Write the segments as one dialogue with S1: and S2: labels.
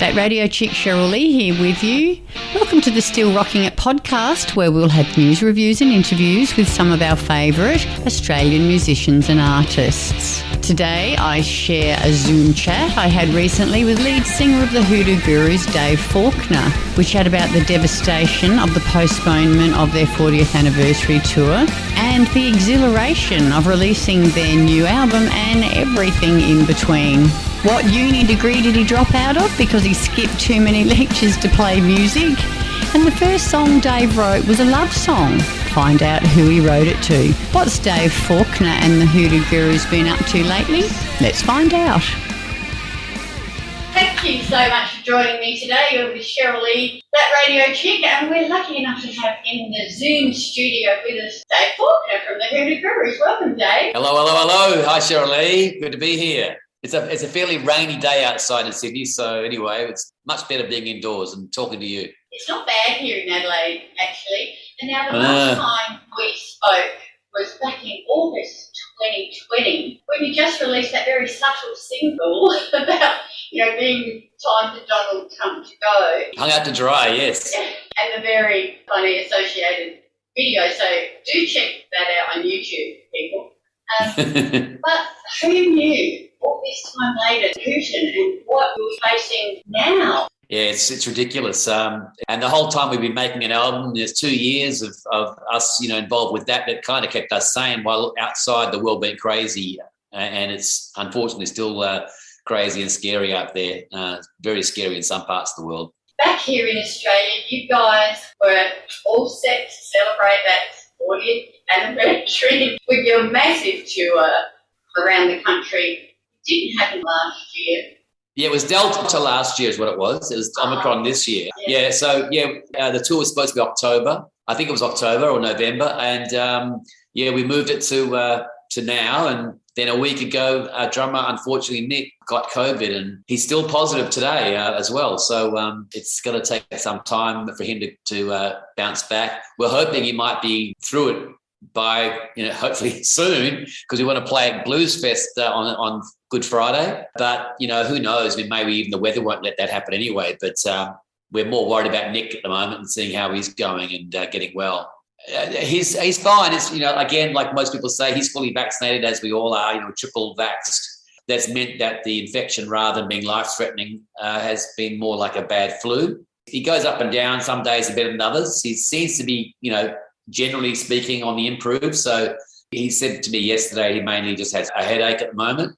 S1: That radio chick Cheryl Lee here with you. Welcome to the Still Rocking It podcast, where we'll have news reviews and interviews with some of our favourite Australian musicians and artists. Today I share a Zoom chat I had recently with lead singer of the Hoodoo Gurus Dave Faulkner. We chat about the devastation of the postponement of their 40th anniversary tour and the exhilaration of releasing their new album and everything in between. What uni degree did he drop out of because he skipped too many lectures to play music? And the first song Dave wrote was a love song. Find out who he wrote it to. What's Dave Faulkner and the Hoodoo Gurus been up to lately? Let's find out.
S2: Thank you so much for joining me today. You're with Cheryl Lee, that radio chick, and we're lucky enough to have in the Zoom studio with us Dave Faulkner from the Hoodoo Gurus. Welcome, Dave.
S3: Hello. Hi, Cheryl Lee. Good to be here. It's a fairly rainy day outside in Sydney, so anyway, it's much better being indoors and talking to you.
S2: It's not bad here in Adelaide, actually. And now the last time we spoke was back in August 2020, when you just released that very subtle single about, being time for Donald Trump to go.
S3: Hung out to dry, yes.
S2: And the very funny associated video. So do check that out on YouTube, people. But who knew all this time later, Putin and what we're facing now?
S3: Yeah, it's ridiculous. And the whole time we've been making an album, there's 2 years of us, involved with that kind of kept us sane while outside the world being crazy. And it's unfortunately still crazy and scary out there. Very scary in some parts of the world.
S2: Back here in Australia, you guys were all set to celebrate that 40th anniversary with your massive tour around the country. It didn't happen last year.
S3: Yeah, it was Delta last year is what it was. It was Omicron this year. The tour was supposed to be October. I think it was October or November. And, we moved it to now. And then a week ago, our drummer, unfortunately, Nick, got COVID. And he's still positive today as well. So it's going to take some time for him to bounce back. We're hoping he might be through it by, hopefully soon, because we want to play at Blues Fest on Good Friday. But, who knows? Maybe even the weather won't let that happen anyway. But we're more worried about Nick at the moment and seeing how he's going and getting well. He's fine. It's, again, like most people say, he's fully vaccinated, as we all are, triple vaxxed. That's meant that the infection, rather than being life-threatening, has been more like a bad flu. He goes up and down. Some days are better than others. He seems to be, generally speaking, on the improve. So he said to me yesterday he mainly just has a headache at the moment,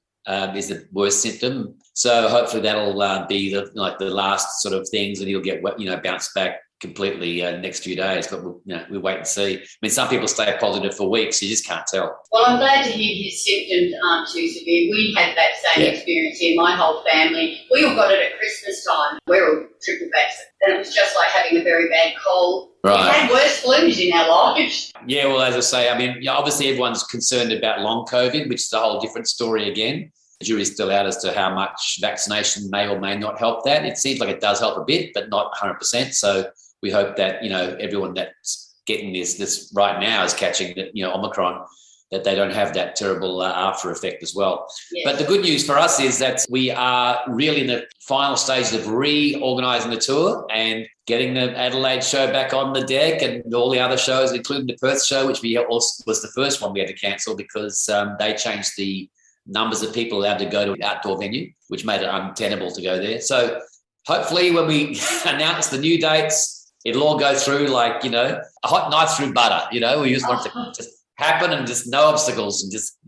S3: is the worst symptom. So hopefully that'll be the last sort of things, and he'll get bounce back completely next few days. But we'll wait and see. I mean, some people stay positive for weeks. You just can't tell.
S2: Well, I'm glad to hear his symptoms aren't too severe. We had that same experience here. My whole family, we all got it at Christmas time. We're all triple vaccinated. And it was just like having a very bad cold.
S3: Right.
S2: We've had worse flus in our lives.
S3: Yeah, well, as I say, obviously everyone's concerned about long COVID, which is a whole different story again. The jury's still out as to how much vaccination may or may not help that. It seems like it does help a bit, but not 100%. So we hope that, everyone that's getting this right now is catching, Omicron, that they don't have that terrible after effect as well. Yes. But the good news for us is that we are really in the final stages of reorganising the tour and getting the Adelaide show back on the deck and all the other shows, including the Perth show, which was the first one we had to cancel because they changed the numbers of people allowed to go to an outdoor venue, which made it untenable to go there. So hopefully when we announce the new dates, it'll all go through like, a hot knife through butter. We just want it to just happen and just no obstacles and just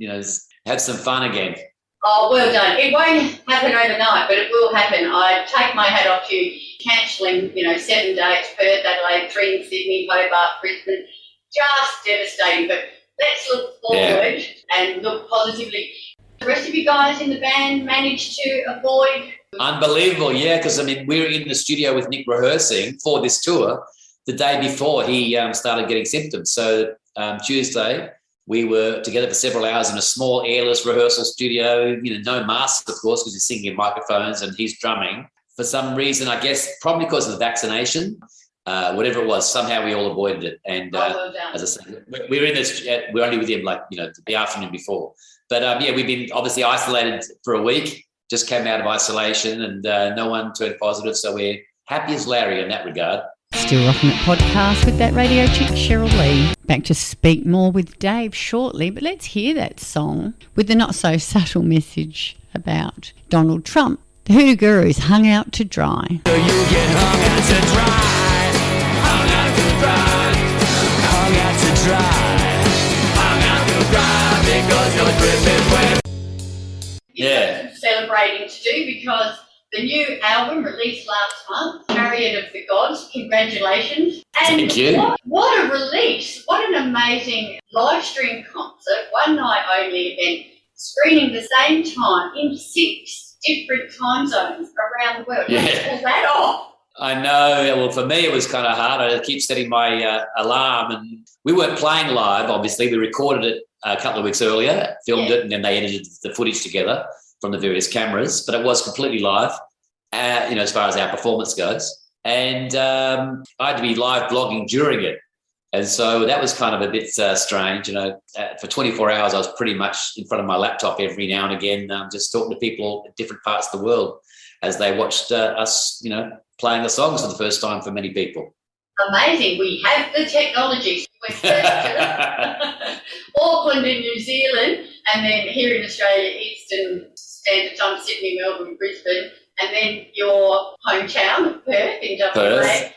S3: have some fun again.
S2: Oh, well done. It won't happen overnight, but it will happen. I take my hat off to you cancelling, 7 dates, Perth, Adelaide, 3 in Sydney, Hobart, Brisbane. Just devastating, but let's look forward and look positively. The rest of you guys in the band managed to avoid?
S3: Unbelievable, yeah, because, we were in the studio with Nick rehearsing for this tour the day before he started getting symptoms. So Tuesday, we were together for several hours in a small airless rehearsal studio, no masks, of course, because he's singing in microphones and he's drumming. For some reason, I guess, probably because of the vaccination, whatever it was, somehow we all avoided it. And as I said, we were in this, we're only with him the afternoon before. But we've been obviously isolated for a week. just came out of isolation and no one turned positive. So we're happy as Larry in that regard.
S1: Still Rockin' It podcast with that radio chick Cheryl Lee. Back to speak more with Dave shortly, but let's hear that song with the not-so-subtle message about Donald Trump. The Hoodoo Gurus hung out to dry.
S4: You get hung out to dry, hung out to dry, hung out to dry, hung out to dry because you're dripping wet.
S3: Yeah.
S2: Celebrating to do because the new album released last month, Chariot of the Gods. Congratulations. And
S3: thank you.
S2: What a release. What an amazing live stream concert, one night only event, screening the same time in 6 different time zones around the world.
S3: Yeah.
S2: How to pull that off?
S3: I know. Well, for me, it was kind of hard. I keep setting my alarm, and we weren't playing live, obviously. We recorded it a couple of weeks earlier, filmed it, and then they edited the footage together from the various cameras, but it was completely live, as far as our performance goes. And I had to be live blogging during it. And so that was kind of a bit strange. For 24 hours, I was pretty much in front of my laptop every now and again, just talking to people at different parts of the world as they watched us, playing the songs for the first time for many people.
S2: Amazing. We have the technology. Auckland in New Zealand, and then here in Australia, Eastern Standard Time, Sydney, Melbourne, Brisbane, and then your hometown of Perth in WA,
S3: Perth.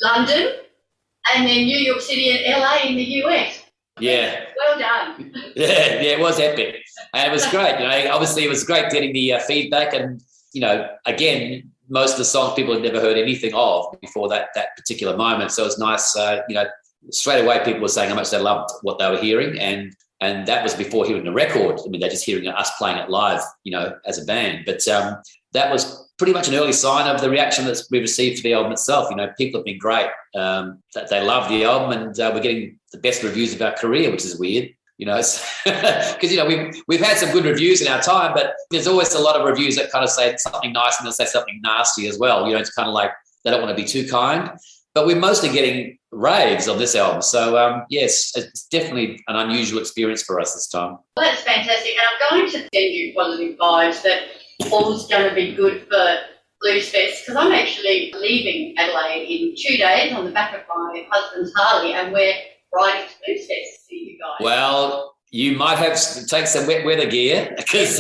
S2: London, and then New York City and LA in the US.
S3: Yeah.
S2: Well done.
S3: Yeah, it was epic. And it was great. Obviously it was great getting the feedback, and, again, most of the songs people had never heard anything of before that particular moment. So it was nice, straight away people were saying how much they loved what they were hearing, and that was before hearing the record. I mean, they're just hearing us playing it live, as a band. But that was pretty much an early sign of the reaction that we received for the album itself. People have been great. They love the album, and we're getting the best reviews of our career, which is weird. Because we've had some good reviews in our time, but there's always a lot of reviews that kind of say something nice and they'll say something nasty as well. It's kind of like they don't want to be too kind. But we're mostly getting raves on this album. So, yes, it's definitely an unusual experience for us this time.
S2: Well, that's fantastic. And I'm going to send you positive vibes that all's going to be good for Blues Fest, because I'm actually leaving Adelaide in 2 days on the back of my husband's Harley, and we're riding to Blues Fest to see you guys.
S3: Well, you might have to take some wet weather gear, because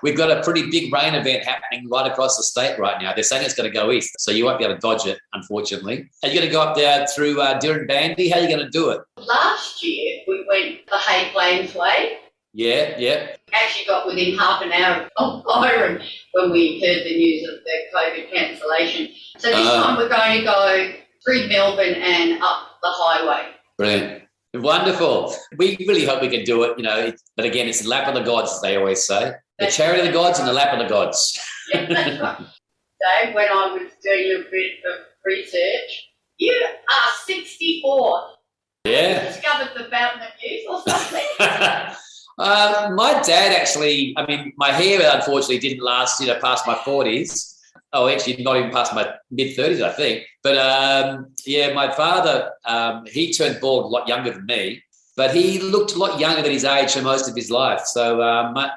S3: we've got a pretty big rain event happening right across the state right now. They're saying it's going to go east, so you won't be able to dodge it, unfortunately. Are you going to go up there through Dirranbandy? How are you going to do it?
S2: Last year, we went the Hay Plains way.
S3: Yeah.
S2: Actually got within half an hour of Byron when we heard the news of the COVID cancellation. So this time we're going to go through Melbourne and up the highway.
S3: Brilliant. Wonderful. We really hope we can do it, but again, it's the lap of the gods, as they always say. The chariot of the gods and the lap of the gods.
S2: Yeah, that's right. Dave, when I was doing a bit of research, you are 64.
S3: Yeah.
S2: You discovered the Fountain of Youth or something?
S3: My dad actually, my hair unfortunately didn't last, past my 40s. Oh, actually not even past my mid-30s, I think. But, my father, he turned bald a lot younger than me, but he looked a lot younger than his age for most of his life. So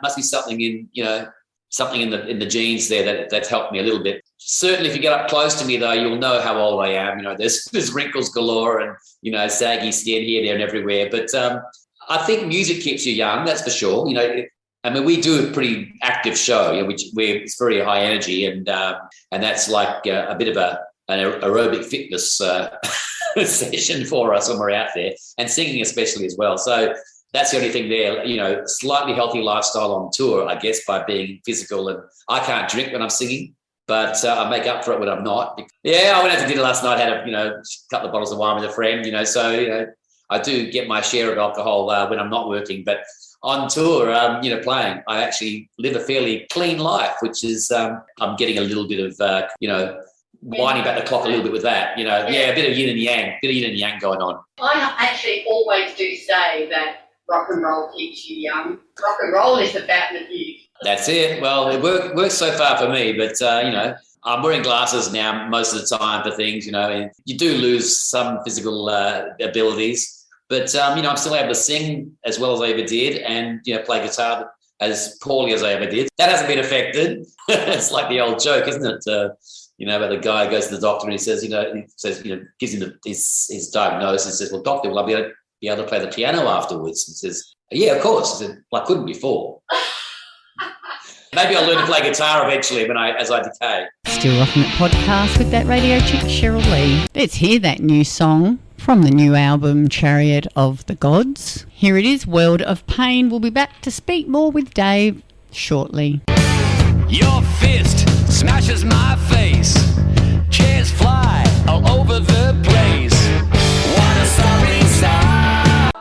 S3: must be something in the genes there that's helped me a little bit. Certainly if you get up close to me, though, you'll know how old I am. There's wrinkles galore and, saggy skin here, there and everywhere. But I think music keeps you young, that's for sure. We do a pretty active show, where it's very high energy, and that's like a bit of an aerobic fitness session for us when we're out there, and singing especially as well. So that's the only thing there, slightly healthy lifestyle on tour, I guess, by being physical. And I can't drink when I'm singing, but I make up for it when I'm not. Yeah, I went out to dinner last night, had a couple of bottles of wine with a friend, so I do get my share of alcohol when I'm not working, but on tour, playing, I actually live a fairly clean life, which is I'm getting a little bit of, winding back the clock a little bit with that, a bit of yin and yang going on.
S2: I actually always do say that rock and roll keeps you young. Rock and roll is the fountain of youth.
S3: That's it. Well, it works so far for me, but, I'm wearing glasses now most of the time for things, and you do lose some physical abilities. But, I'm still able to sing as well as I ever did, and, play guitar as poorly as I ever did. That hasn't been affected. It's like the old joke, isn't it? About the guy who goes to the doctor and he says, gives him his diagnosis and says, well, doctor, will I be able to play the piano afterwards? And says, yeah, of course. I said, well, I couldn't before. Maybe I'll learn to play guitar eventually as I decay.
S1: Still Rockin' It podcast with that radio chick Cheryl Lee. Let's hear that new song from the new album Chariot of the Gods. Here it is, World of Pain. We'll be back to speak more with Dave shortly.
S4: Your fist smashes my face. Chairs fly all over the place. What a sorry sight.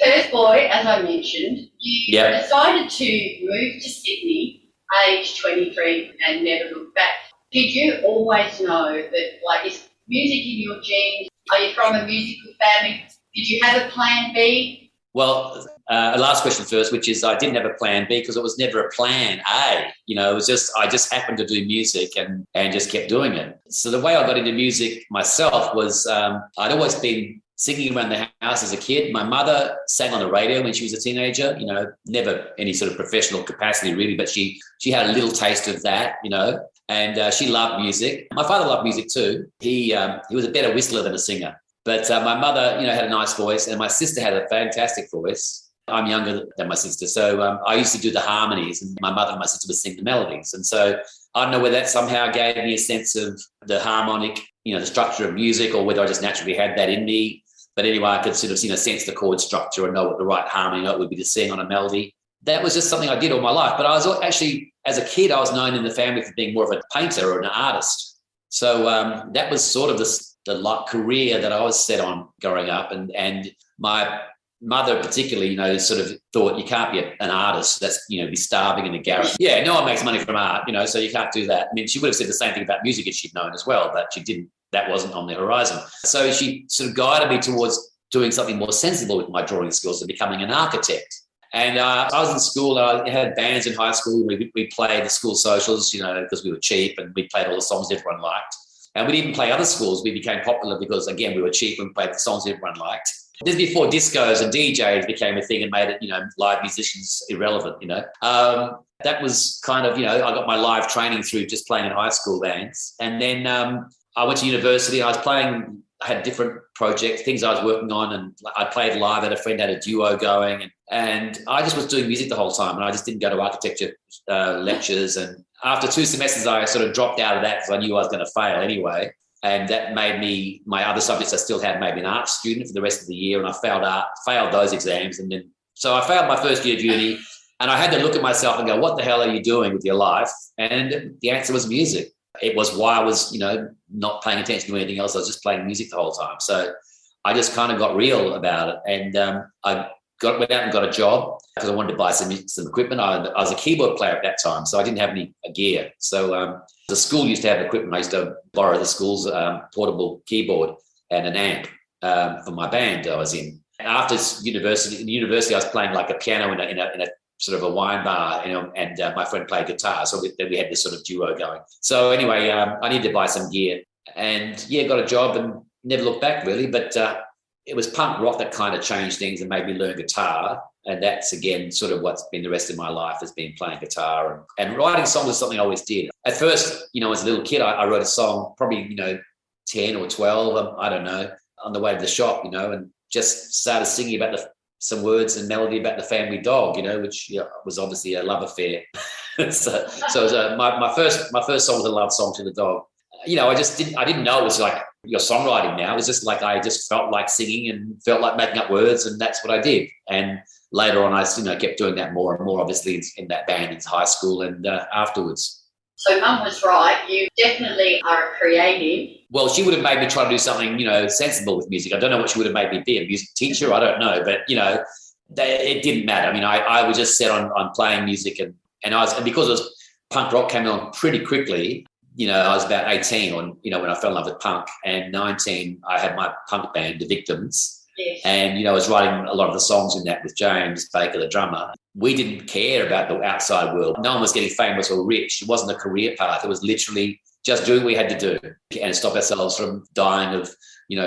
S2: Perth boy, as I mentioned, you
S3: Yep.
S2: decided to move to Sydney, age 23, and never look back. Did you always know that, is music in your genes? Are you from a musical family? Did you have a plan B?
S3: Well, last question first, which is I didn't have a plan B because it was never a plan A. It was just, I just happened to do music and just kept doing it. So the way I got into music myself was I'd always been singing around the house as a kid. My mother sang on the radio when she was a teenager, never any sort of professional capacity really, but she had a little taste of that, and she loved music. My father loved music too. He was a better whistler than a singer. But my mother, had a nice voice, and my sister had a fantastic voice. I'm younger than my sister, so I used to do the harmonies, and my mother and my sister would sing the melodies. And so I don't know whether that somehow gave me a sense of the harmonic, the structure of music, or whether I just naturally had that in me. But anyway, I could sort of, sense the chord structure and know what the right harmony note would be to sing on a melody. That was just something I did all my life. But I was actually, as a kid, I was known in the family for being more of a painter or an artist. So that was sort of the career that I was set on growing up. And my mother particularly, sort of thought you can't be an artist. That's, be starving in a garage. Yeah, no one makes money from art, so you can't do that. I mean, she would have said the same thing about music if she'd known as well, but she didn't. That wasn't on the horizon. So she sort of guided me towards doing something more sensible with my drawing skills and becoming an architect. And I was in school. I had bands in high school. We played the school socials, because we were cheap, and we played all the songs everyone liked. And we didn't play other schools. We became popular because, again, we were cheap and played the songs everyone liked. This is before discos and DJs became a thing and made it, live musicians irrelevant, That was kind of, I got my live training through just playing in high school bands. And then I went to university. I had different projects, things I was working on, and I played live. A friend had a duo going, and I just was doing music the whole time, and I just didn't go to architecture lectures. And after 2 semesters, I sort of dropped out of that because I knew I was going to fail anyway. And that made me, my other subjects I still had, made me an art student for the rest of the year, and I failed those exams. And then, so I failed my first year of uni, and I had to look at myself and go, what the hell are you doing with your life? And the answer was music. It was why I was, not paying attention to anything else. I was just playing music the whole time. So I just kind of got real about it. And I went out and got a job because I wanted to buy some equipment. I was a keyboard player at that time, so I didn't have any gear. So the school used to have equipment. I used to borrow the school's portable keyboard and an amp for my band I was in. After university, I was playing like a piano in a sort of a wine bar, and my friend played guitar. So then we had this sort of duo going. So anyway, I needed to buy some gear, and got a job and never looked back really. But it was punk rock that kind of changed things and made me learn guitar. And that's, again, sort of what's been the rest of my life, has been playing guitar. And writing songs was something I always did. At first, as a little kid, I wrote a song, probably, 10 or 12, I don't know, on the way to the shop, and just started singing about some words and melody about the family dog, which was obviously a love affair. so it was my first song was a love song to the dog. I didn't know it was like your songwriting now. It was just like I just felt like singing and felt like making up words, and that's what I did. And later on, I kept doing that more and more, obviously, in that band in high school and afterwards.
S2: So Mum was right. You definitely are a creative.
S3: Well, she would have made me try to do something, sensible with music. I don't know what she would have made me be, a music teacher. I don't know, but it didn't matter. I mean, I was just set on playing music, and because it was punk rock came along pretty quickly. I was about 18 when I fell in love with punk, and 19 I had my punk band, The Victims.
S2: Yes.
S3: And, I was writing a lot of the songs in that with James Baker, the drummer. We didn't care about the outside world. No one was getting famous or rich. It wasn't a career path. It was literally just doing what we had to do and stop ourselves from dying of,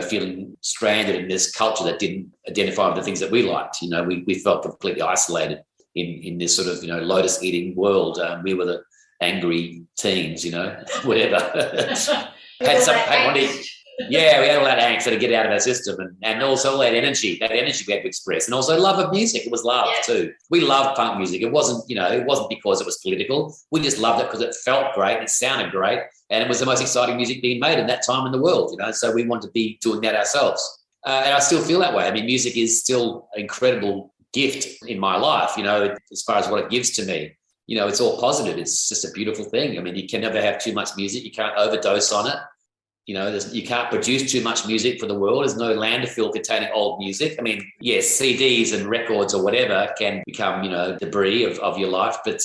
S3: feeling stranded in this culture that didn't identify with the things that we liked. We felt completely isolated in this sort of, lotus eating world. We were the angry teens, whatever. Yeah, we had all that angst to get out of our system, and also all that energy we had to express, and also love of music. It was love too. We loved punk music. It wasn't, it wasn't because it was political. We just loved it because it felt great, it sounded great, and it was the most exciting music being made in that time in the world, So we wanted to be doing that ourselves. And I still feel that way. I mean, music is still an incredible gift in my life, as far as what it gives to me. It's all positive. It's just a beautiful thing. I mean, you can never have too much music. You can't overdose on it. You can't produce too much music for the world. There's no landfill containing old music. I mean, yes, CDs and records or whatever can become, debris of your life. But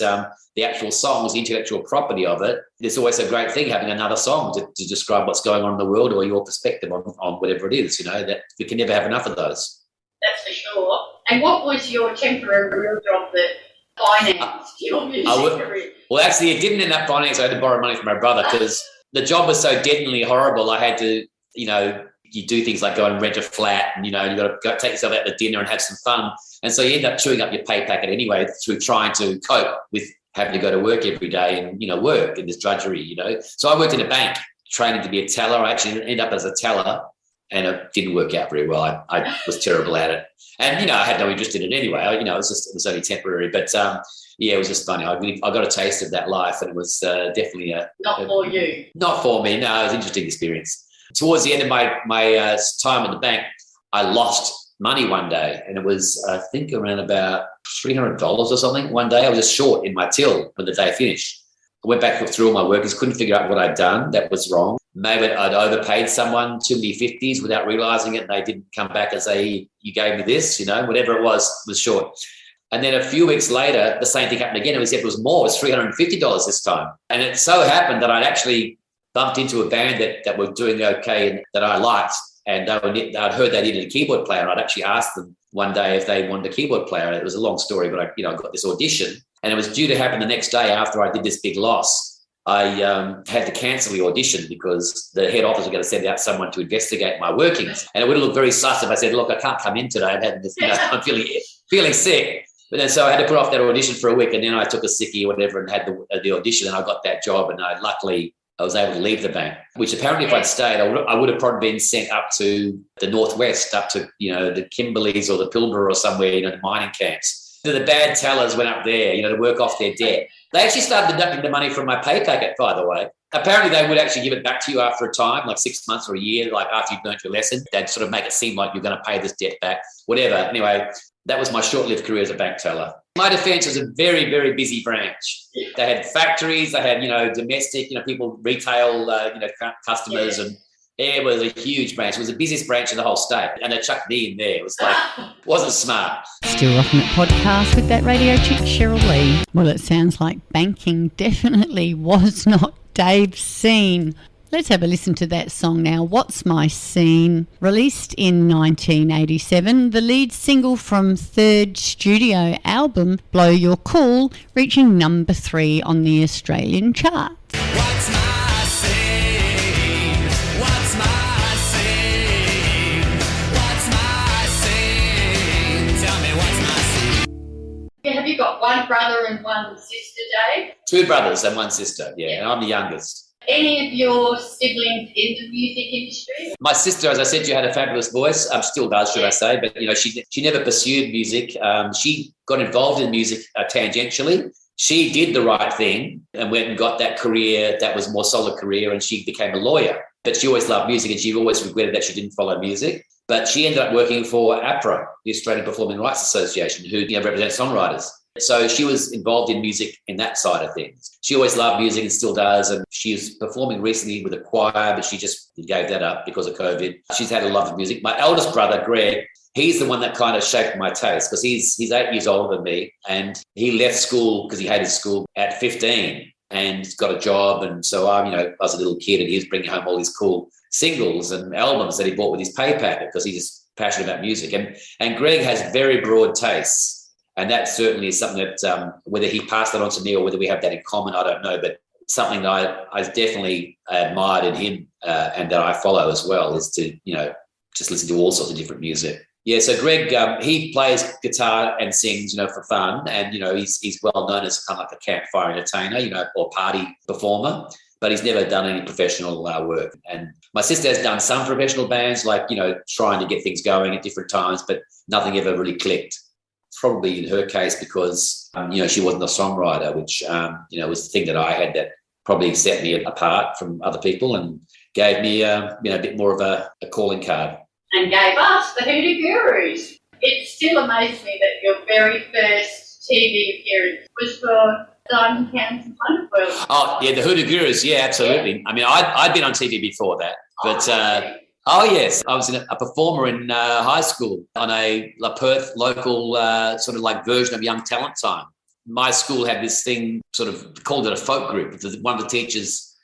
S3: the actual songs, the intellectual property of it, it's always a great thing having another song to describe what's going on in the world or your perspective on whatever it is, that you can never have enough of those.
S2: That's for sure. And what was your temporary real job that financed your music career?
S3: Well, actually, it didn't end up financing. I had to borrow money from my brother because the job was so deadenly horrible. I had to, you do things like go and rent a flat and, you've got to go take yourself out to dinner and have some fun. And so you end up chewing up your pay packet anyway through trying to cope with having to go to work every day and, work in this drudgery, So I worked in a bank training to be a teller. I actually ended up as a teller and it didn't work out very well. I was terrible at it. And, I had no interest in it anyway. It was only temporary. But, it was just funny. I got a taste of that life, and it was definitely
S2: not for you.
S3: Not for me. No, it was an interesting experience. Towards the end of my time at the bank, I lost money one day, and it was I think around about $300 or something. One day I was just short in my till when the day finished. I went back through all my workers, couldn't figure out what I'd done that was wrong. Maybe I'd overpaid someone too many 50s without realising it, and they didn't come back and say, you gave me this, whatever it was short. And then a few weeks later, the same thing happened again. It was more. It was $350 this time. And it so happened that I'd actually bumped into a band that were doing okay and that I liked. And I'd heard they needed a keyboard player. And I'd actually asked them one day if they wanted a keyboard player. It was a long story, but I got this audition. And it was due to happen the next day after I did this big loss. I had to cancel the audition because the head office were going to send out someone to investigate my workings. And it would have looked very sus if I said, look, I can't come in today. I'm feeling sick. But then so I had to put off that audition for a week, and then I took a sickie or whatever and had the audition, and I got that job, and luckily I was able to leave the bank, which apparently if I'd stayed, I would have probably been sent up to the northwest, up to, the Kimberleys or the Pilbara or somewhere, the mining camps. The bad tellers went up there, to work off their debt. They actually started deducting the money from my pay packet, by the way. Apparently they would actually give it back to you after a time, like 6 months or a year, like after you've learnt your lesson. They'd sort of make it seem like you're going to pay this debt back, whatever. Anyway, that was my short-lived career as a bank teller. My defence was a very, very busy branch. They had factories, they had, domestic, people, retail, customers, and it was a huge branch. It was the busiest branch in the whole state, and they chucked me in there. It was wasn't smart.
S1: Still Rocking It podcast with that radio chick, Cheryl Lee. Well, it sounds like banking definitely was not Dave's scene. Let's have a listen to that song now, What's My Scene? Released in 1987, the lead single from third studio album, Blow Your Cool, reaching number 3 on the Australian chart.
S4: What's my scene? What's my scene? What's my scene? Tell me what's my scene?
S2: Have you got one brother and one sister, Dave?
S3: 2 brothers and 1 sister, and I'm the youngest.
S2: Any of your siblings in the music industry?
S3: My sister, as I said, she had a fabulous voice. Still does, should I say? But she never pursued music. She got involved in music tangentially. She did the right thing and went and got that career that was a more solid career, and she became a lawyer. But she always loved music, and she always regretted that she didn't follow music. But she ended up working for APRA, the Australian Performing Rights Association, who represents songwriters. So she was involved in music in that side of things. She always loved music and still does. And she's performing recently with a choir, but she just gave that up because of COVID. She's had a love of music. My eldest brother, Greg, he's the one that kind of shaped my taste because he's 8 years older than me. And he left school because he hated school at 15 and got a job. And so I was a little kid, and he was bringing home all these cool singles and albums that he bought with his pay packet because he's just passionate about music. And Greg has very broad tastes. And that certainly is something that whether he passed that on to me or whether we have that in common, I don't know. But something that I definitely admired in him and that I follow as well is to, just listen to all sorts of different music. Yeah, so Greg, he plays guitar and sings, for fun, and he's well known as kind of like a campfire entertainer, or party performer, but he's never done any professional work. And my sister has done some professional bands, like trying to get things going at different times, but nothing ever really clicked. Probably in her case because she wasn't a songwriter, which was the thing that I had that probably set me apart from other people and gave me a bit more of a calling card.
S2: And gave us the Hoodoo Gurus. It still amazes me that your very first TV appearance was for Diamond Townsend's Wonderworld.
S3: Oh, yeah, the Hoodoo Gurus, yeah, absolutely. Yeah. I mean, I'd been on TV before that, but yes, I was a performer in high school on a Perth local sort of like version of Young Talent Time. My school had this thing, sort of called it a folk group. One of the teachers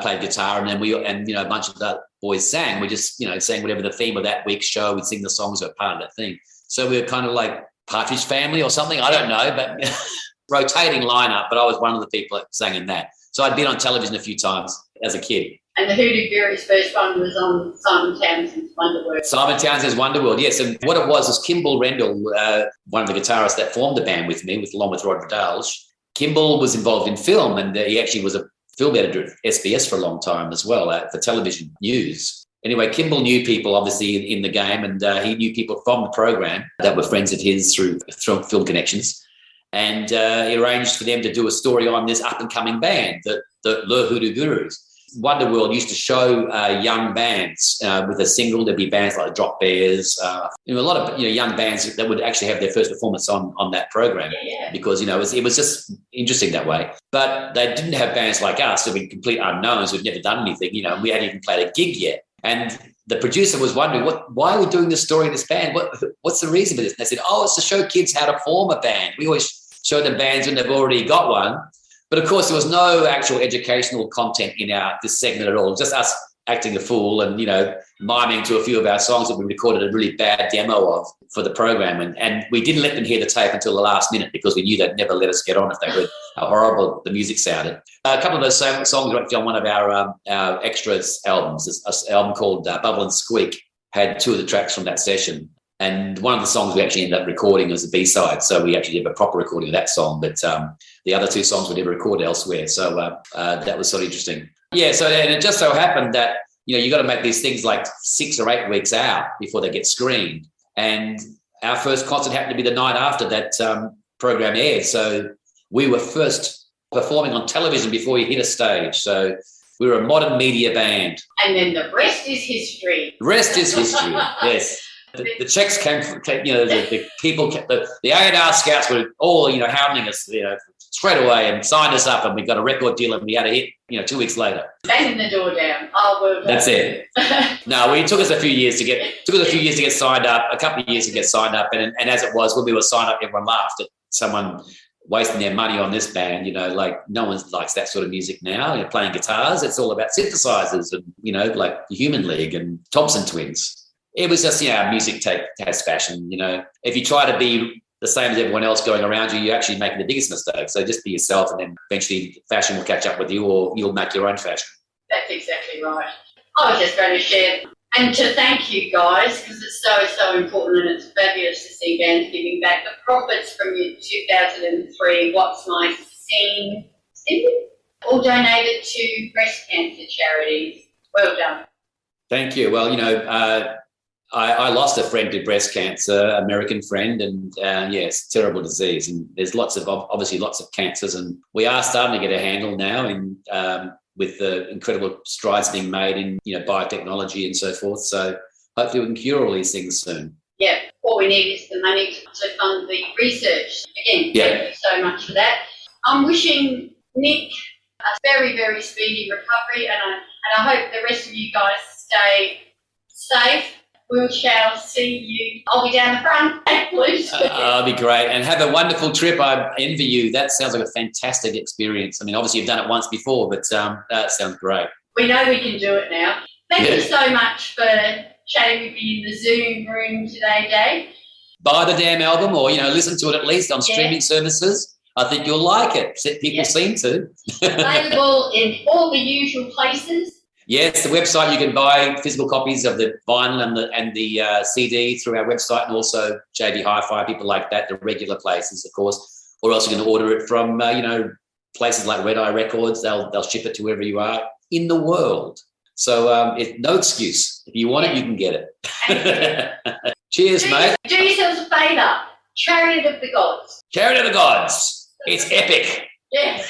S3: played guitar, and then a bunch of the boys sang. We just sang whatever the theme of that week's show. We'd sing the songs that were part of that thing. So we were kind of like Partridge Family or something. I don't know, but rotating lineup. But I was one of the people that sang in that. So I'd been on television a few times as a kid.
S2: And the Hoodoo Gurus' first one was on Simon Townsend's Wonderworld.
S3: Simon Townsend's Wonderworld, yes. And what it was Kimball Rendell, one of the guitarists that formed the band with me, along with Rod Vidalj. Kimball was involved in film, and he actually was a film editor at SBS for a long time as well, for television news. Anyway, Kimball knew people obviously in the game, and he knew people from the program that were friends of his through film connections. And he arranged for them to do a story on this up-and-coming band, the Hoodoo Gurus. Wonderworld used to show young bands with a single. There'd be bands like Drop Bears, a lot of young bands that would actually have their first performance on that program, because it was just interesting that way. But they didn't have bands like us, so we're complete unknowns. We'd never done anything, we hadn't even played a gig yet. And the producer was wondering, why are we doing this story in this band? What's the reason for this? And they said, it's to show kids how to form a band. We always show them bands when they've already got one. But of course, there was no actual educational content in this segment at all. Just us acting a fool and, miming to a few of our songs that we recorded a really bad demo of for the program. And we didn't let them hear the tape until the last minute because we knew they'd never let us get on if they heard how horrible the music sounded. A couple of those songs were actually on one of our extras albums, an album called Bubble and Squeak, had two of the tracks from that session. And one of the songs we actually ended up recording was the B-side. So we actually did a proper recording of that song. But the other two songs we never recorded elsewhere. So that was sort of interesting. Yeah, and it just so happened that, you got to make these things like 6 or 8 weeks out before they get screened. And our first concert happened to be the night after that program aired. So we were first performing on television before you hit a stage. So we were a modern media band.
S2: And then the rest is history.
S3: The rest is history, yes. The checks came from, the people, the A&R scouts were all, hounding us, straight away and signed us up, and we got a record deal and we had a hit, 2 weeks later.
S2: Banging the door down. Oh, well done.
S3: That's it. No, it took us a few years to get signed up, a couple of years to get signed up. And as it was, when we were signed up, everyone laughed at someone wasting their money on this band, like no one likes that sort of music now. Playing guitars, it's all about synthesizers and, like the Human League and Thompson Twins. It was just, music has fashion, If you try to be the same as everyone else going around you, you're actually making the biggest mistake. So just be yourself, and then eventually fashion will catch up with you, or you'll make your own fashion.
S2: That's exactly right. I was just going to share and to thank you guys, because it's so important, and it's fabulous to see bands giving back. The profits from your 2003 What's My Scene, all donated to breast cancer charities. Well done.
S3: Thank you. Well, I lost a friend to breast cancer, American friend, and it's a terrible disease. And there's obviously lots of cancers, and we are starting to get a handle now with the incredible strides being made in biotechnology and so forth. So hopefully we can cure all these things soon.
S2: Yeah, all we need is the money to fund the research. Again, thank you so much for that. I'm wishing Nick a very, very speedy recovery, and I hope the rest of you guys stay safe. We shall see you. I'll be down the front.
S3: That'll be great. And have a wonderful trip. I envy you. That sounds like a fantastic experience. I mean, obviously you've done it once before, but that sounds great.
S2: We know we can do it now. Thank you so much for chatting with me in the Zoom room today, Dave.
S3: Buy the damn album, or, listen to it at least on streaming services. I think you'll like it. People seem to.
S2: Available in all the usual places.
S3: Yes, the website, you can buy physical copies of the vinyl and the CD through our website, and also JB Hi-Fi, people like that, the regular places, of course. Or else you can order it from, places like Red Eye Records. They'll ship it to wherever you are in the world. So it's no excuse. If you want it, you can get it. Cheers, mate.
S2: Do yourselves a favour. Chariot of the Gods.
S3: Chariot of the Gods. It's epic.
S2: Yeah.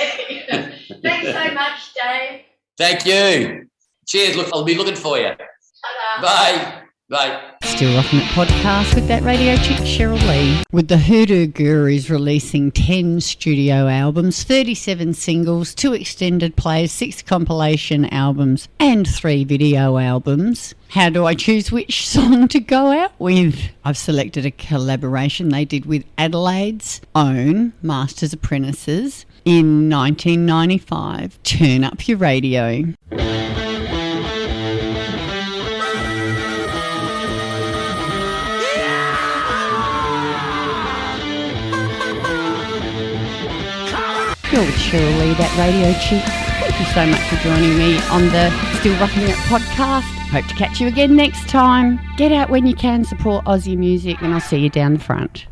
S2: Thanks so much, Dave.
S3: Thank you. Cheers. Look, I'll be looking for you.
S2: Ta-da.
S3: Bye. Bye.
S1: Still Rockin' It podcast with that radio chick Cheryl Lee. With the Hoodoo Gurus releasing 10 studio albums, 37 singles, 2 extended plays, 6 compilation albums and 3 video albums. How do I choose which song to go out with? I've selected a collaboration they did with Adelaide's own Masters Apprentices in 1995. Turn up your radio. You're with Cheryl Lee, that radio chick. Thank you so much for joining me on the Still Rockin' It podcast. Hope to catch you again next time. Get out when you can, support Aussie music, and I'll see you down the front.